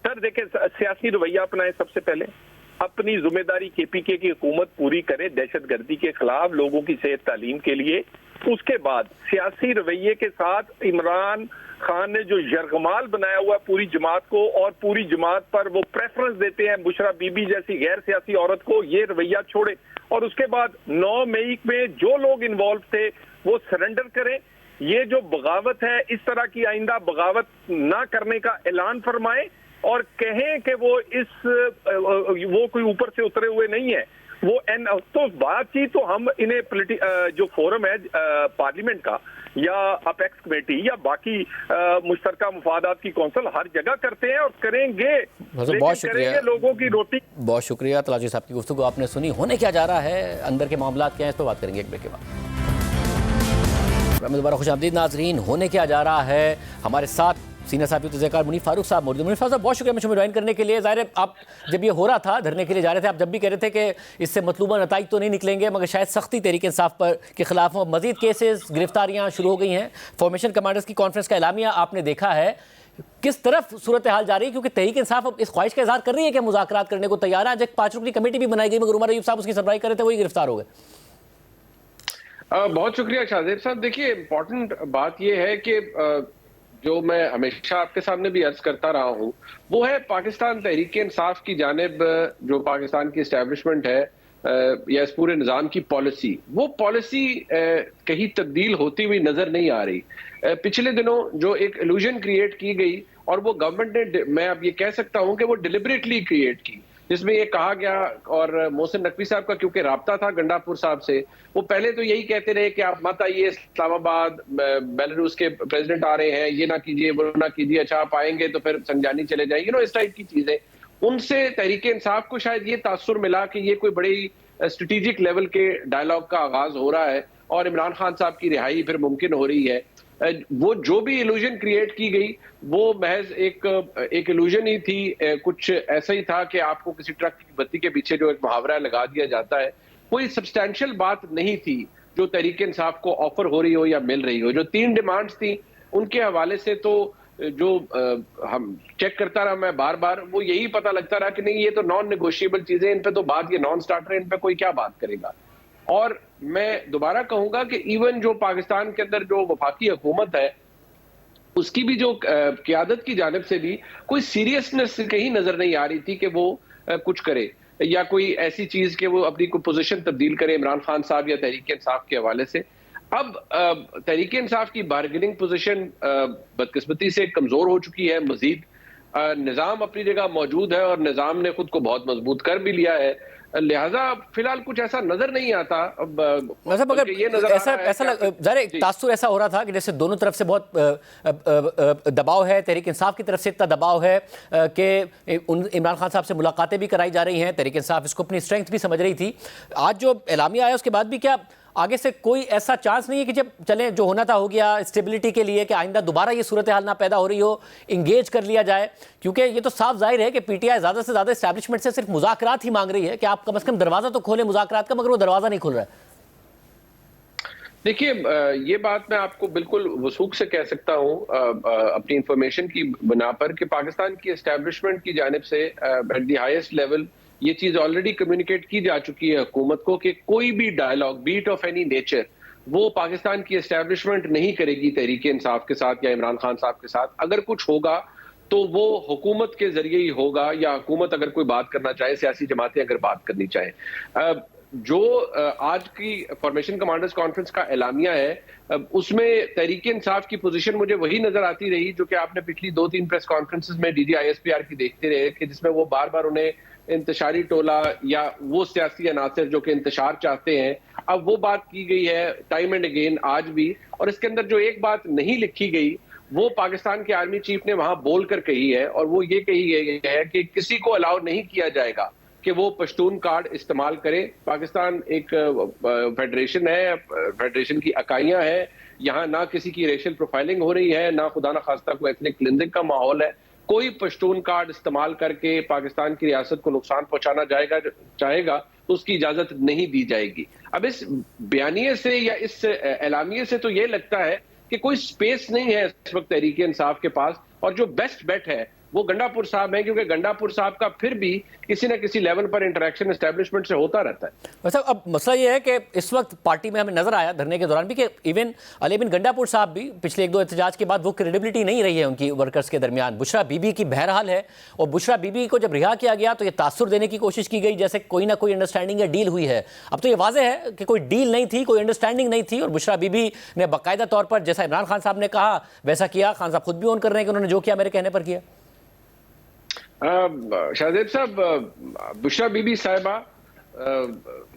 G: सर देखिए, सियासी रवैया अपनाए, सबसे पहले अपनी जिम्मेदारी केपीके की हुकूमत पूरी करे दहशतगर्दी के खिलाफ, लोगों की सेहत तालीम के लिए। उसके बाद सियासी रवैये के साथ इमरान खान ने जो यरगमाल बनाया हुआ पूरी जमात को, और पूरी जमात पर वो प्रेफरेंस देते हैं बुशरा बीबी जैसी गैर सियासी औरत को, ये रवैया छोड़े। और उसके बाद 9 मई में जो लोग इन्वॉल्व थे वो सरेंडर करें। ये जो बगावत है, इस तरह की आइंदा बगावत ना करने का ऐलान फरमाए और कहें कि वो कोई ऊपर से उतरे हुए नहीं है। वो तो बातचीत तो हम इन्हें जो फोरम है पार्लियामेंट का या अपेक्स कमेटी या बाकी मुश्तरका मुफादात की कौंसिल हर जगह करते हैं और करेंगे।
A: बहुत शुक्रिया,
G: लोगों की रोटी।
A: बहुत शुक्रिया तलाजी साहब की गुफ्तगू आपने सुनी। होने क्या जा रहा है, अंदर के मामला क्या है, इस पर बात करेंगे एक ब्रेक के बाद। दोबारा खुशामदीद नाजरीन। होने क्या जा रहा है, हमारे साथ सीनियर साहब तज़कियाकार मुनीफ फारूक साहब मौजूद। मुनीफ साहब बहुत शुक्रिया मुझे ज्वाइन करने के लिए। ज़ाहिर है आप जब ये हो रहा था, धरने के लिए जा रहे थे, आप जब भी कह रहे थे कि इससे मतलूबा नताइज तो नहीं निकलेंगे, मगर शायद सख्ती तहरीक इंसाफ पर के खिलाफ हो। मजीद केसेस, गिरफ्तारियाँ शुरू हो गई हैं। फॉर्मेशन कमांडर्स की कॉन्फ्रेंस का एलामिया आपने देखा है, किस तरफ सूरत हाल जा रही है, क्योंकि तहरीक इंसाफ अब इस ख्वाहिश का इजहार कर रही है कि मुज़ाकरात करने को तैयार है। आज एक 5 रुकनी कमेटी भी बनाई गई, मगर उमर अयूब साहब उसकी सरबराही कर रहे थे, वही गिरफ्तार हो गए।
H: बहुत शुक्रिया शाहजेब साहब। देखिए, इम्पोर्टेंट बात यह है कि जो मैं हमेशा आपके सामने भी अर्ज करता रहा हूं, वो है पाकिस्तान तहरीक इंसाफ की जानिब जो पाकिस्तान की एस्टेब्लिशमेंट है या इस पूरे निज़ाम की पॉलिसी, वो पॉलिसी कहीं तब्दील होती हुई नजर नहीं आ रही। पिछले दिनों जो एक इल्यूजन क्रिएट की गई, और वो गवर्नमेंट ने, मैं अब ये कह सकता हूं कि वो डिलिबरेटली क्रिएट की, जिसमें ये कहा गया, और मोहसिन नकवी साहब का क्योंकि राब्ता था गंडापुर साहब से, वो पहले तो यही कहते रहे कि आप मत आइए इस्लामाबाद, बेलारूस के प्रेसिडेंट आ रहे हैं, ये ना कीजिए, वो ना कीजिए, अच्छा आप आएंगे तो फिर संजानी चले जाएंगे, इस टाइप की चीजें। उनसे तहरीक इंसाफ को शायद ये तासुर मिला कि ये कोई बड़ी स्ट्रेटेजिक लेवल के डायलॉग का आगाज हो रहा है और इमरान खान साहब की रिहाई फिर मुमकिन हो रही है। वो जो भी इल्यूजन क्रिएट की गई वो महज एक इल्यूजन ही थी। कुछ ऐसा ही था कि आपको किसी ट्रक की बत्ती के पीछे जो एक मुहावरा लगा दिया जाता है, कोई सब्सटैंशियल बात नहीं थी जो तहरीक इंसाफ को ऑफर हो रही हो या मिल रही हो। जो 3 डिमांड्स थी उनके हवाले से तो जो हम चेक करता रहा मैं बार बार, वो यही पता लगता रहा कि नहीं, ये तो नॉन नेगोशिएबल चीजें, इन पे तो बात, ये नॉन स्टार्टर, इन पे कोई क्या बात करेगा। और मैं दोबारा कहूंगा कि इवन जो पाकिस्तान के अंदर जो वफाकी हुकूमत है, उसकी भी जो क़यादत की जानिब से भी कोई सीरियसनेस कहीं नजर नहीं आ रही थी कि वो कुछ करे या कोई ऐसी चीज कि वो अपनी कोई पोजीशन तब्दील करे इमरान खान साहब या तहरीक इंसाफ के हवाले से। अब तहरीक इंसाफ की बार्गेनिंग पोजीशन बदकिस्मती से कमजोर हो चुकी है। मजीद निज़ाम अपनी जगह मौजूद है और निज़ाम ने खुद को बहुत मजबूत कर भी लिया है, लिहाजा फिलहाल कुछ ऐसा नजर नहीं आता। अब
A: मगर ये ऐसा तासुर ऐसा हो रहा था कि जैसे दोनों तरफ से बहुत दबाव है, तहरीक इंसाफ की तरफ से इतना दबाव है कि इमरान खान साहब से मुलाकातें भी कराई जा रही हैं, तहरीक इंसाफ इसको अपनी स्ट्रेंथ भी समझ रही थी। आज जो एलामिया आया उसके बाद भी क्या आगे से कोई ऐसा चांस नहीं है कि जब चले जो होना था हो गया, स्टेबिलिटी के लिए कि आइंदा दोबारा ये सूरत हाल ना पैदा हो रही हो, इंगेज कर लिया जाए? क्योंकि ये तो साफ जाहिर है कि पीटीआई ज़्यादा से ज़्यादा एस्टैब्लिशमेंट से सिर्फ मुज़ाकरात ही मांग रही है कि आप कम से कम दरवाज़ा तो खोलें मुज़ाकरात का, मगर वो दरवाज़ा नहीं खुल रहा है।
H: देखिए, ये बात मैं आपको बिल्कुल वसूख से कह सकता हूँ अपनी इंफॉर्मेशन की बिना पर कि पाकिस्तान की एस्टेब्लिशमेंट की जानिब से एट द हाईएस्ट लेवल ये चीज ऑलरेडी कम्युनिकेट की जा चुकी है हुकूमत को कि कोई भी dialogue beat of any nature वो पाकिस्तान की एस्टेब्लिशमेंट नहीं करेगी तहरीक इंसाफ के साथ या इमरान खान साहब के साथ। अगर कुछ होगा तो वो हुकूमत के जरिए ही होगा, या हुकूमत अगर कोई बात करना चाहे, सियासी जमातें अगर बात करनी चाहे। जो आज की फॉर्मेशन कमांडर्स कॉन्फ्रेंस का एलामिया है उसमें तहरीक इंसाफ की पोजीशन मुझे वही नजर आती रही जो कि आपने पिछली 2-3 प्रेस कॉन्फ्रेंसेस में DGISPR की देखते रहे कि जिसमें वो बार बार उन्हें इंतशारी टोला या वो सियासी अनासर जो कि इंतशार चाहते हैं, अब वो बात की गई है टाइम एंड अगेन आज भी। और इसके अंदर जो एक बात नहीं लिखी गई वो पाकिस्तान के आर्मी चीफ ने वहां बोलकर कही है, और वो ये कही गई है कि किसी को अलाउ नहीं किया जाएगा कि वो पश्तून कार्ड इस्तेमाल करे। पाकिस्तान एक फेडरेशन है, फेडरेशन की इकाइयां हैं, यहाँ ना किसी की रेशियल प्रोफाइलिंग हो रही है, ना खुदा ना खास्ता कोई एथनिक क्लिंजिंग का माहौल है। कोई पश्तून कार्ड इस्तेमाल करके पाकिस्तान की रियासत को नुकसान पहुंचाना चाहेगा तो उसकी इजाजत नहीं दी जाएगी। अब इस बयानिए से या इस एलामिये से तो ये लगता है कि कोई स्पेस नहीं है इस वक्त तहरीक इंसाफ के पास, और जो बेस्ट बेट है वो गंडापुर साहब है, क्योंकि गंडापुर साहब का फिर भी किसी न किसी लेवल पर इंटरेक्शन एस्टेब्लिशमेंट से होता रहता है।
A: वैसे अब मसला ये है कि इस वक्त पार्टी में हमें नजर आया धरने के दौरान भी कि इवन अली बिन गंडापुर साहब भी पिछले 1-2 एहतजाज के बाद वो क्रेडिबिलिटी नहीं रही है उनकी वर्कर्स के दरमियान। बुशरा बीबी की बहरहाल है, और बुशरा बीबी को जब रिहा किया गया तो ये तासुर देने की कोशिश की गई जैसे कोई ना कोई अंडरस्टैंडिंग या डील हुई है। अब तो ये वाजह है कि कोई डील नहीं थी, कोई अंडरस्टैंडिंग नहीं थी, और बुशरा बीबी ने बाकायदा तौर पर जैसा इमरान खान साहब ने कहा वैसा किया। खान साहब खुद भी ऑन कर रहे हैं कि उन्होंने जो किया मेरे कहने पर किया।
H: शाहजेब साहब, बुशरा बीबी साहिबा,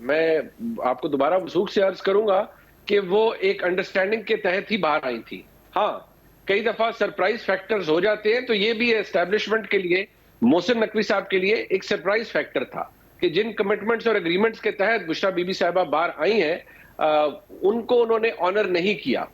H: मैं आपको दोबारा वसूख से अर्ज करूंगा कि वो एक अंडरस्टैंडिंग के तहत ही बाहर आई थी। हाँ, कई दफा सरप्राइज फैक्टर्स हो जाते हैं, तो ये भी एस्टेब्लिशमेंट के लिए, मोहसिन नकवी साहब के लिए एक सरप्राइज फैक्टर था कि जिन कमिटमेंट्स और एग्रीमेंट्स के तहत बुशरा बीबी साहिबा बाहर आई हैं उनको उन्होंने ऑनर नहीं किया।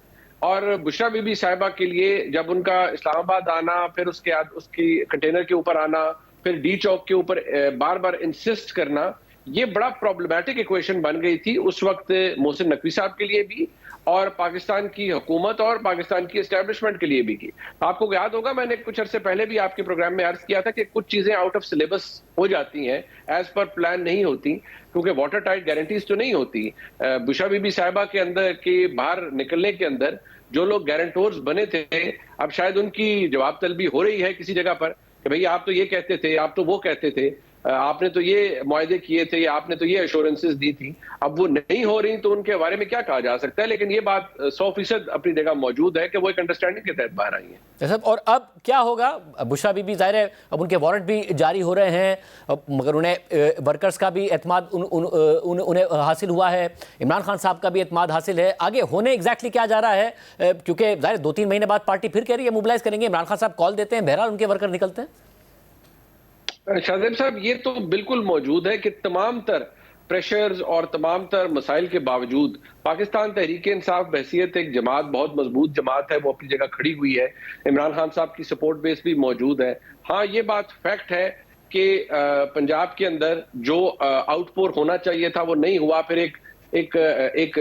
H: और बुशरा बीबी साहिबा के लिए जब उनका इस्लामाबाद आना, फिर उसके बाद उसकी कंटेनर के ऊपर आना, फिर डी चौक के ऊपर बार बार इंसिस्ट करना, ये बड़ा प्रॉब्लमैटिक इक्वेशन बन गई थी उस वक्त मोहसिन नकवी साहब के लिए भी, और पाकिस्तान की हुकूमत और पाकिस्तान की एस्टेब्लिशमेंट के लिए भी की। आपको याद होगा मैंने कुछ अर्से पहले भी आपके प्रोग्राम में अर्ज किया था कि कुछ चीजें आउट ऑफ सिलेबस हो जाती हैं, एज पर प्लान नहीं होती, क्योंकि वाटर टाइट गारंटीज तो नहीं होती। बुशरा बीबी साहिबा के अंदर के बाहर निकलने के अंदर जो लोग गारंटोर्स बने थे, अब शायद उनकी जवाब तलबी हो रही है किसी जगह पर कि भई आप तो ये कहते थे, आप तो वो कहते थे, आपने तो ये मुआहदे किए थे, आपने तो ये एश्योरेंसेस दी थी, अब वो नहीं हो रही तो उनके बारे में क्या कहा जा सकता है। लेकिन ये बात 100% अपनी जगह मौजूद है कि वो एक अंडरस्टैंडिंग के तहत बाहर आई है।
A: और अब क्या होगा? बुशरा बीबी जाहिर है अब उनके वारंट भी जारी हो रहे हैं, मगर उन्हें वर्कर्स का भी एतमाद उन्हें हासिल हुआ है, इमरान खान साहब का भी एतमाद हासिल है। आगे होने एग्जैक्टली क्या जा रहा है? क्योंकि जाहिर 2-3 महीने बाद पार्टी फिर कह रही है मोबिलाइज करेंगे, इमरान खान साहब कॉल देते हैं, बहरहाल उनके वर्कर निकलते हैं।
H: शाहजेब साहब, ये तो बिल्कुल मौजूद है कि तमाम तर प्रेशर्स और तमाम तर मसाइल के बावजूद पाकिस्तान तहरीक इंसाफ बहसियत एक जमात, बहुत मजबूत जमात है, वो अपनी जगह खड़ी हुई है। इमरान खान साहब की सपोर्ट बेस भी मौजूद है। हाँ, ये बात फैक्ट है कि पंजाब के अंदर जो आउटपोर होना चाहिए था वो नहीं हुआ। फिर एक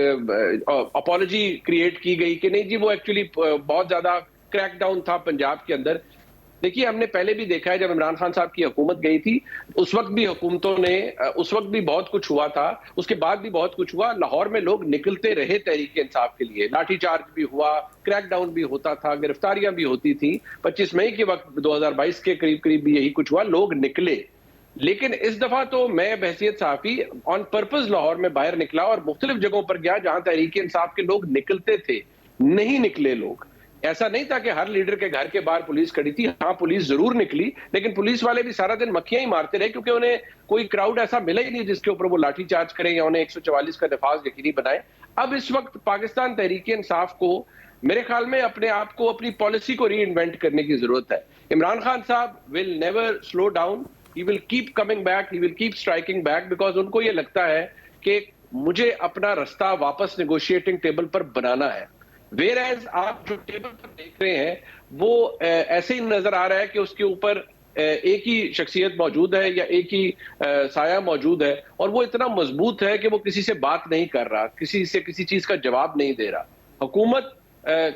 H: अपॉलॉजी क्रिएट की गई कि नहीं जी, वो एक्चुअली बहुत ज्यादा क्रैकडाउन था पंजाब के अंदर। देखिए, हमने पहले भी देखा है जब इमरान खान साहब की हुकूमत गई थी उस वक्त भी हुकूमतों ने, उस वक्त भी बहुत कुछ हुआ था, उसके बाद भी बहुत कुछ हुआ। लाहौर में लोग निकलते रहे तहरीक इंसाफ के लिए, लाठीचार्ज भी हुआ, क्रैकडाउन भी होता था, गिरफ्तारियां भी होती थी। 25 मई के वक्त 2022 के करीब भी यही कुछ हुआ, लोग निकले। लेकिन इस दफा तो मैं बहसियत सहाफी ऑन पर्पज लाहौर में बाहर निकला और मुख्तलिफ जगहों पर गया जहां तहरीक इंसाफ के लोग निकलते थे। नहीं निकले लोग, ऐसा नहीं था कि हर लीडर के घर के बाहर पुलिस खड़ी थी। हाँ, पुलिस जरूर निकली, लेकिन पुलिस वाले भी सारा दिन मक्खियां ही मारते रहे, क्योंकि उन्हें कोई क्राउड ऐसा मिला ही नहीं जिसके ऊपर वो लाठीचार्ज करें या उन्हें 144 का नफाज यकीनी बनाए। अब इस वक्त पाकिस्तान तहरीक इंसाफ को मेरे ख्याल में अपने आप को, अपनी पॉलिसी को री इन्वेंट करने की जरूरत है। इमरान खान साहब will never slow down, he will keep coming back, he will keep striking back, because उनको ये लगता है कि मुझे अपना रास्ता वापस नेगोशिएटिंग टेबल पर बनाना है। Whereas आप जो टेबल पर देख रहे हैं वो ऐसे ही नजर आ रहा है कि उसके ऊपर एक ही शख्सियत मौजूद है या एक ही साया मौजूद है, और वो इतना मजबूत है कि वो किसी से बात नहीं कर रहा, किसी से किसी चीज का जवाब नहीं दे रहा। हुकूमत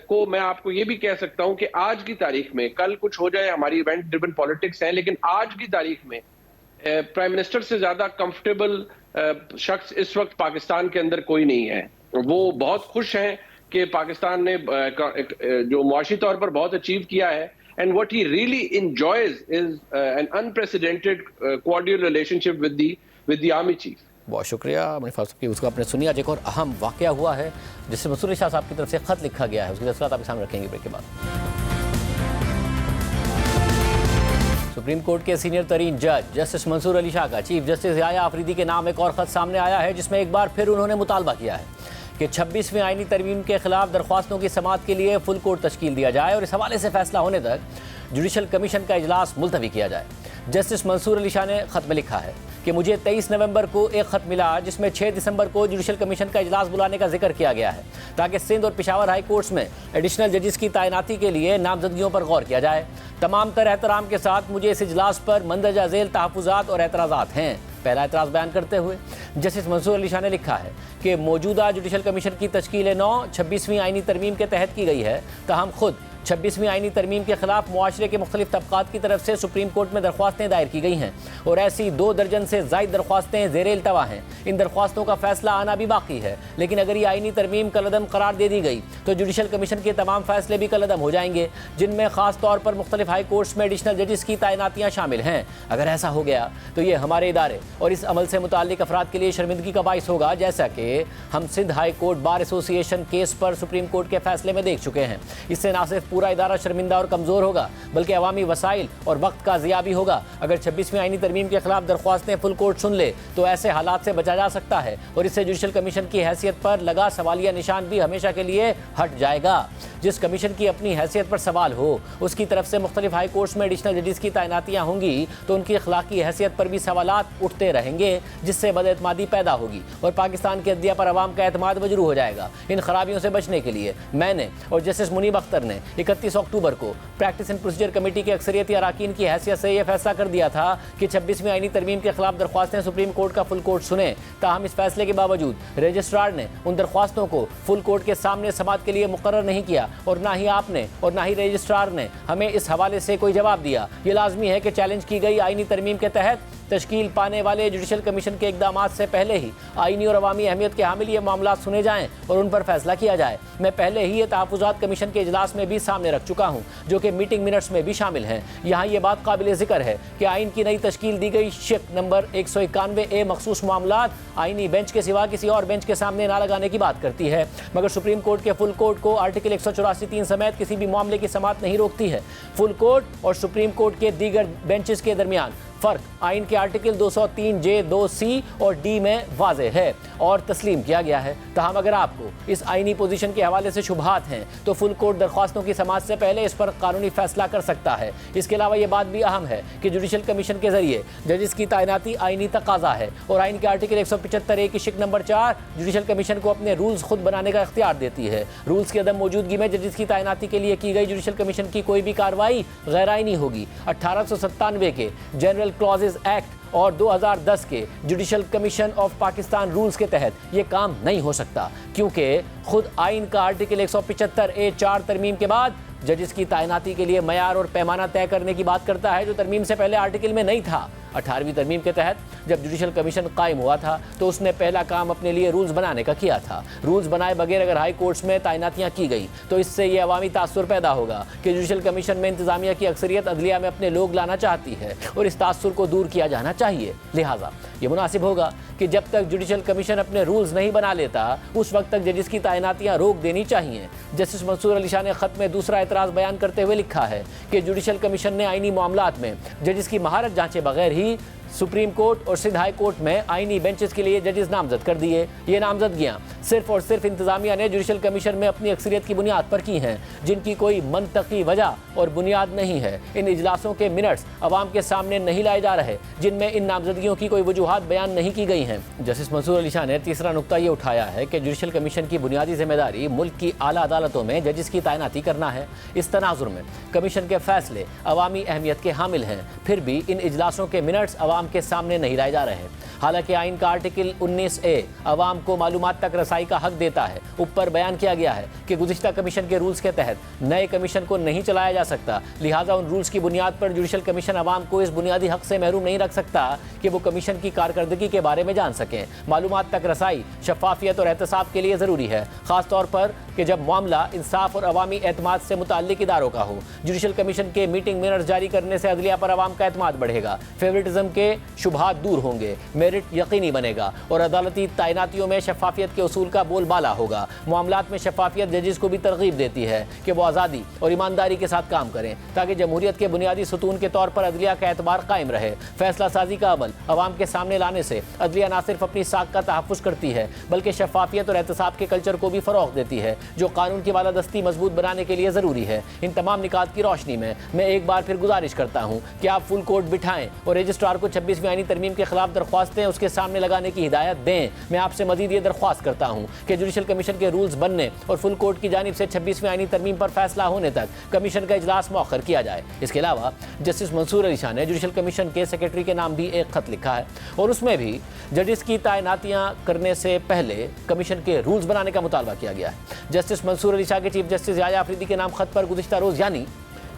H: को मैं आपको ये भी कह सकता हूं कि आज की तारीख में, कल कुछ हो जाए, हमारी इवेंट ड्रिवन पॉलिटिक्स है, लेकिन आज की तारीख में प्राइम मिनिस्टर से ज्यादा कंफर्टेबल शख्स इस वक्त पाकिस्तान के अंदर कोई नहीं है। वो बहुत खुश हैं कि पाकिस्तान ने जो मुआशी तौर पर बहुत अचीव किया है, and what he really enjoys is an unprecedented cordial relationship with the army chief.
A: बहुत शुक्रिया मुनीफ साहब की, उसको आपने सुनी। आज एक और अहम वाकया हुआ है जिससे मंसूर अली शाह साहब की तरफ से खत लिखा गया है, उसकी तफसीलात आपके सामने रखेंगे ब्रेक के बाद। सुप्रीम कोर्ट के सीनियर तरीन जज जस्टिस मंसूर अली शाह का चीफ जस्टिस याया आफरीदी के नाम एक और खत सामने आया है, जिसमें एक बार फिर उन्होंने मुतालबा किया है कि 26वीं आईनी तरमीम के खिलाफ दरख्वास्तों की समाअत के लिए फुल कोर्ट तश्कील दिया जाए और इस हवाले से फैसला होने तक जुडिशल कमीशन का इजलास मुलतवी किया जाए। जस्टिस मंसूर अली शाह ने खत में लिखा है कि मुझे 23 नवंबर को एक खत मिला जिसमें 6 दिसंबर को जुडिशल कमीशन का इजलास बुलाने का जिक्र किया गया है ताकि सिंध और पेशावर हाई कोर्ट्स में एडिशनल जजेस की तैनाती के लिए नामजदगियों पर गौर किया जाए। तमाम तर एहतराम के साथ मुझे इस इजलास पर मंदरजा झेल तहफ़्फ़ुज़ात और एतराज़ात हैं। पहला एतराज़ बयान करते हुए जस्टिस मंसूर अली शाह ने लिखा है कि मौजूदा जुडिशल कमीशन की तश्कील 26वीं आईनी तरमीम के तहत की गई है, ताहम खुद 26वीं आईनी तरमीम के खिलाफ मुआशरे के मुख्तलिफ तबकात की तरफ से सुप्रीम कोर्ट में दरख्वास्तें दायर की गई हैं और ऐसी 2 दर्जन से ज़ायद दरख्वास्तें ज़ेर इल्तवा हैं। इन दरख्वास्तों का फैसला आना भी बाकी है, लेकिन अगर ये आईनी तरमीम कलअदम करार दे दी गई तो जुडिशल कमीशन के तमाम फैसले भी कलअदम हो जाएंगे, जिनमें ख़ास तौर पर मुख्तलिफ हाई कोर्ट्स में एडिशनल जजेस की तैनातियाँ शामिल हैं। अगर ऐसा हो गया तो ये हमारे इदारे और इस अमल से मुताल्लिक अफराद के लिए शर्मिंदगी का बाइस होगा, जैसा कि हम Sindh High Court Bar Association case पर सुप्रीम कोर्ट के फैसले में देख चुके हैं। इससे न सिर्फ पूरा इदारा शर्मिंदा और कमज़ोर होगा, बल्कि अवामी वसाइल और वक्त का ज़िया भी होगा। अगर 26वीं आईनी तरमीम के खिलाफ दरख्वास्तें फुल कोर्ट सुन ले तो ऐसे हालात से बचा जा सकता है और इससे जुडिशल कमीशन की हैसियत पर लगा सवालिया निशान भी हमेशा के लिए हट जाएगा। जिस कमीशन की अपनी हैसियत पर सवाल हो उसकी तरफ से मुख्तलिफ हाई कोर्ट्स में एडिशनल जजेस की तैनातियाँ होंगी तो उनकी अखलाकी हैसियत पर भी सवालात उठते रहेंगे, जिससे बदएतमादी पैदा होगी और पाकिस्तान के अदलिया पर अवाम का एतमाद मजरू हो जाएगा। इन खराबियों से बचने के लिए मैंने और जस्टिस मुनीब अख्तर ने 31 अक्टूबर को प्रैक्टिस एंड प्रोसीजर कमेटी के अक्सरियती अराकीन की हैसियत से यह फैसला कर दिया था कि 26वीं आईनी तरमीम के खिलाफ दरख्वास्तें सुप्रीम कोर्ट का फुल कोर्ट सुने। ताहम इस फैसले के बावजूद रजिस्ट्रार ने उन दरख्वास्तों को फुल कोर्ट के सामने समाअत के लिए मुकर्रर नहीं किया और ना ही आपने और ना ही रजिस्ट्रार ने हमें इस हवाले से कोई जवाब दिया। ये लाजमी है कि चैलेंज की गई आईनी तरमीम के तहत तश्कील पाने वाले जुडिशल कमीशन के इकदामात से पहले ही आईनी और अवामी अहमियत के हामिल ये मामला सुने जाएं और उन पर फैसला किया जाए। मैं पहले ही ये तहफ़्फ़ुज़ात कमीशन के इजलास में भी सामने रख चुका हूँ, जो कि मीटिंग मिनट्स में भी शामिल हैं। यहाँ ये बात काबिल ज़िक्र है कि आइन की नई तश्कील दी गई शिक नंबर 191A मखसूस मामलात आईनी बेंच के सिवा किसी और बेंच के सामने ना लगाने की बात करती है, मगर सुप्रीम कोर्ट के फुल कोर्ट को आर्टिकल 184(3) समेत किसी भी मामले की समाअत नहीं रोकती है। फुल कोर्ट और सुप्रीम कोर्ट के दीगर बेंचेस के दरमियान फ़र्क आइन के आर्टिकल 203J 2C और D में वाज़ेह है और तस्लीम किया गया है। ताहम अगर आपको इस आइनी पोजीशन के हवाले से शुबहात हैं तो फुल कोर्ट दरख्वास्तों की समाअत से पहले इस पर कानूनी फैसला कर सकता है। इसके अलावा ये बात भी अहम है कि जुडिशल कमीशन के जरिए जजेस की तैनाती आइनी तकाजा है और आइन के आर्टिकल 175A की शिक नंबर 4 जुडिशल कमीशन को अपने रूल्स खुद बनाने का इख्तियार देती है। रूल्स की अदम मौजूदगी में जजेस की तैनाती के लिए की गई जुडिशल कमीशन की कोई भी कार्रवाई गैर आइनी होगी। 1897 के जनरल क्लॉजेज एक्ट और 2010 के judicial commission of Pakistan rules के तहत ये काम नहीं हो सकता, क्योंकि खुद आइन का आर्टिकल 175A(4) तरमीम के बाद जजेस की तैनाती के लिए मयार और पैमाना तय करने की बात करता है, जो तरमीम से पहले आर्टिकल में नहीं था। 18वीं तरमीम के तहत जब जुडिशल कमीशन कायम हुआ था तो उसने पहला काम अपने लिए रूल्स बनाने का किया था। रूल्स बनाए बगैर अगर हाई कोर्ट्स में तैनातियाँ की गई तो इससे ये अवामी तासुर पैदा होगा कि जुडिशल कमीशन में इंतजामिया की अक्सरियत अदलिया में अपने लोग लाना चाहती है और इस तासुर को दूर किया जाना चाहिए। लिहाजा ये मुनासिब होगा कि जब तक जुडिशल कमीशन अपने रूल्स नहीं बना लेता उस वक्त तक जजेस की तैनातियाँ रोक देनी चाहिए। जस्टिस मंसूर अली शाह ने खत में दूसरा एतराज़ बयान करते हुए लिखा है कि जुडिशल कमीशन ने आइनी मामलात में जजेस की महारत जांचे बगैर ही सुप्रीम कोर्ट और सिंध हाई कोर्ट में आइनी बेंचेस के लिए जजेस नामजद कर दिए। ये नामजदगियाँ सिर्फ और सिर्फ इंतजामिया ने जुडिशल कमीशन में अपनी अक्सरियत की बुनियाद पर की हैं, जिनकी कोई मंतकी वजह और बुनियाद नहीं है। इन इजलासों के मिनट्स अवाम के सामने नहीं लाए जा रहे, जिनमें इन नामजदगियों की कोई वजूहात बयान नहीं की गई हैं। जस्टिस मंसूर अली शाह ने तीसरा नुक्ता ये उठाया है कि जुडिशल कमीशन की बुनियादी जिम्मेदारी मुल्क की आला अदालतों में जजिस की तैनाती करना है। इस तनाजुर में कमीशन के फैसले अवामी अहमियत के हामिल हैं, फिर भी इन इजलासों के मिनट्स अवाम के सामने नहीं लाए जा रहे। हालांकि आइन का आर्टिकल 19A अवाम को मालूमात तक रसाई का हक देता है। ऊपर बयान किया गया है कि गुज़िश्ता कमीशन के रूल्स के तहत नए कमीशन को नहीं चलाया जा सकता, लिहाजा उन रूल्स की बुनियाद पर जुडिशल कमीशन अवाम को इस बुनियादी हक से महरूम नहीं रख सकता कि वो कमीशन की कारकर्दगी के बारे में जान सकें। मालूमात तक रसाई शफाफियत और एहतसाब के लिए ज़रूरी है, ख़ास तौर पर कि जब मामला इंसाफ और अवामी एतमाद से मुताल्लिक इदारों का हो। जुडिशल कमीशन के मीटिंग मिनट्स जारी करने से अदलिया पर अवाम का एतमाद बढ़ेगा, फेवरेटिज्म के शुबहात दूर होंगे, मेरिट यकीनी बनेगा और अदालती तैनातियों में शफाफियत के उसूल का बोलबाला होगा। मामलात में शफाफियत जजिस को भी तरगीब देती है कि वो आज़ादी और ईमानदारी के साथ काम करें, ताकि जमहूरियत के बुनियादी सतून के तौर पर अदलिया का एतबार कायम रहे। फैसला साजी का अमल अवाम के सामने लाने से अदलिया न सिर्फ अपनी साख का तहफ़्फ़ुज़ करती है, बल्कि शफाफियत और एहतसाब के कल्चर को भी फ़रोग़ देती है, जो कानून की बालादस्ती मजबूत बनाने के लिए ज़रूरी है। इन तमाम निकात की रोशनी में मैं एक बार फिर गुजारिश करता हूँ कि आप फुल कोर्ट बिठाएं और रजिस्ट्रार को 26वीं आईनी तरमीम के खिलाफ दरख्वास्तें उसके सामने लगाने की हिदायत दें। मैं आपसे मजीद ये दरख्वास्त करता हूँ कि जुडिशल कमीशन के रूल्स बनने और फुल कोर्ट की जानिब से 26वीं आईनी तरमीम पर फैसला होने तक कमीशन का इजलास मौखर किया जाए। इसके अलावा जस्टिस मंसूर अली शाह ने जुडिशल कमीशन के सेक्रेटरी के नाम भी एक खत लिखा है और उसमें भी जजिस की तैनातियाँ करने से पहले कमीशन के रूल्स बनाने का मुतालबा किया गया है। जस्टिस मंसूर अली शाह के चीफ जस्टिस याया अफरीदी के नाम खत पर गुज़िश्ता रोज़ यानी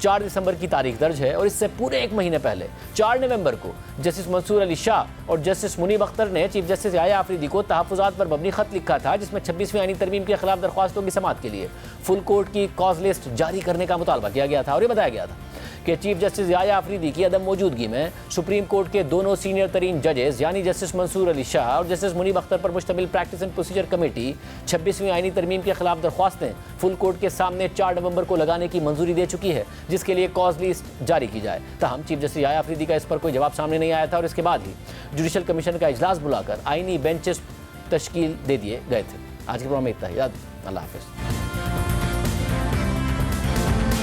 A: 4 दिसंबर की तारीख दर्ज है और इससे पूरे एक महीने पहले 4 नवंबर को जस्टिस मंसूर अली शाह और जस्टिस मुनीब अख्तर ने चीफ जस्टिस याया अफरीदी को तहफ़्फ़ुज़ात पर मबनी खत लिखा था, जिसमें 26वीं आईनी तरमीम के खिलाफ दरख्वास्तों की समाअत के लिए फुल कोर्ट की कॉज लिस्ट जारी करने का मुतालबा किया गया था और ये बताया गया था कि चीफ जस्टिस याया अफरीदी की अदम मौजूदगी में सुप्रीम कोर्ट के दोनों सीनियर तरीन जजेस यानी जस्टिस मंसूर अली शाह और जस्टिस मुनीब अख्तर पर मुश्तमिल प्रैक्टिस एंड प्रोसीजर कमेटी 26वीं आईनी तरमीम के खिलाफ दरख्वास्तें फुल कोर्ट के सामने 4 नवंबर को लगाने की मंजूरी दे चुकी है, जिसके लिए कॉज लिस्ट जारी की जाए। ताहम चीफ जस्टिस याया अफरीदी का इस पर कोई जवाब सामने नहीं आया था और इसके बाद ही जुडिशल कमीशन का इजलास बुलाकर आईनी बेंचेस तश्कील दे दिए गए थे। आज के प्रोग्राम में इतना ही। अल्लाह हाफिज़।